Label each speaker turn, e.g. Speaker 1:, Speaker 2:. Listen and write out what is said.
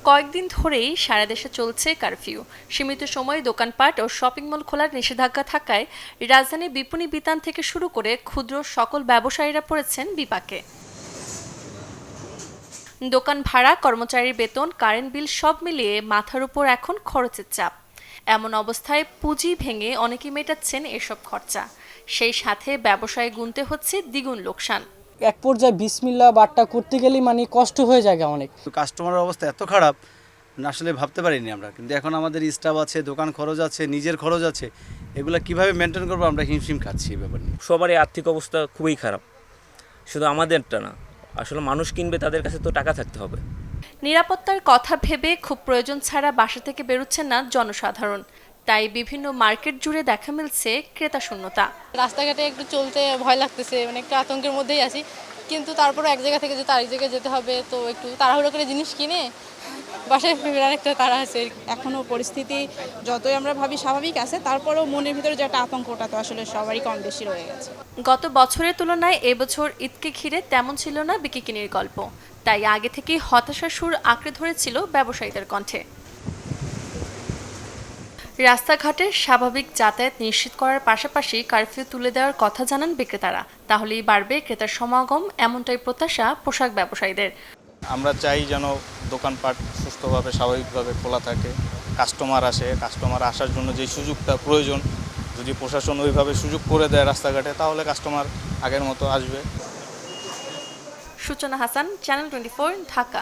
Speaker 1: কয়েকদিন ধরেই সারা দেশে চলছে কারফিউ। সীমিত সময়ে দোকানপাট ও শপিং মল খোলার নিষেধাজ্ঞা থাকায় রাজধানী বিপণী বিতান থেকে শুরু করে ক্ষুদ্র সকল ব্যবসায়ীরা পড়েছেন বিপাকে। দোকান ভাড়া, কর্মচারীর বেতন, কারেন্ট বিল সব মিলিয়ে মাথার উপর এখন খরচের চাপ। এমন অবস্থায় পুঁজি ভেঙে অনেকেই মেটাচ্ছেন এসব খরচা। সেই সাথে ব্যবসায় গুনতে হচ্ছে দ্বিগুণ লোকসান।
Speaker 2: এক পর্যায়ে বিসমিল্লাহ বাট্টা করতে গেলেই মানে কষ্ট হয়ে যায় অনেক।
Speaker 3: কাস্টমারের অবস্থা এত খারাপ আসলে ভাবতে পারিনি আমরা, কিন্তু এখন আমাদের স্টাফ আছে, দোকান খরচ আছে, নিজের খরচ আছে, এগুলো কিভাবে মেনটেন করবো আমরা হিমশিম খাচ্ছি এই ব্যাপার নিয়ে।
Speaker 4: সবারই আর্থিক অবস্থা খুবই খারাপ, শুধু আমাদেরটা না, আসলে মানুষ কিনবে তাদের কাছে তো টাকা থাকতে হবে।
Speaker 1: নিরাপত্তার কথা ভেবে খুব প্রয়োজন ছাড়া বাসা থেকে বেরোচ্ছেন না জনসাধারণ। তাই বিভিন্ন মার্কেট জুড়ে দেখা মিলছে ক্রেতা শূন্যতা।
Speaker 5: রাস্তাঘাটে একটু চলতে ভয় লাগতেছে, মানে একটু আতঙ্কের মধ্যেই আছি, কিন্তু তারপরে এক জায়গা থেকে যেতে আরেক জায়গায় যেতে হবে, তো একটু তাড়াহুড়ো করে জিনিস কিনে বাসায় ফেরার একটা তাড়া আছে।
Speaker 6: এখনও পরিস্থিতি যতই আমরা ভাবি স্বাভাবিক আছে, তারপরেও মনের ভিতরে যে একটা আতঙ্কটা তো আসলে সবারই কম বেশি রয়ে গেছে।
Speaker 1: গত বছরের তুলনায় এবছর ঈদকে ঘিরে তেমন ছিল না বিকিকিনির গল্প। তাই আগে থেকেই হতাশার সুর আঁকড়ে ধরেছিল ব্যবসায়ীদের কণ্ঠে। রাস্তাঘাটের স্বাভাবিক যাতায়াত নিশ্চিত করার পাশাপাশি কারফিউ তুলে দেওয়ার কথা জানান বিক্রেতারা। তাহলেই বাড়বে ক্রেতার সমাগম, এমনটাই প্রত্যাশা পোশাক ব্যবসায়ীদের।
Speaker 7: আমরা চাই যেন দোকানপাট সুস্থভাবে স্বাভাবিকভাবে খোলা থাকে, কাস্টমার আসে, কাস্টমার আসার জন্য যে সুযোগটা প্রয়োজন যদি প্রশাসন ওইভাবে সুযোগ করে দেয় রাস্তাঘাটে, তাহলে কাস্টমার আগের মতো আসবে।
Speaker 1: সূচনা হাসান, চ্যানেল 24, ঢাকা।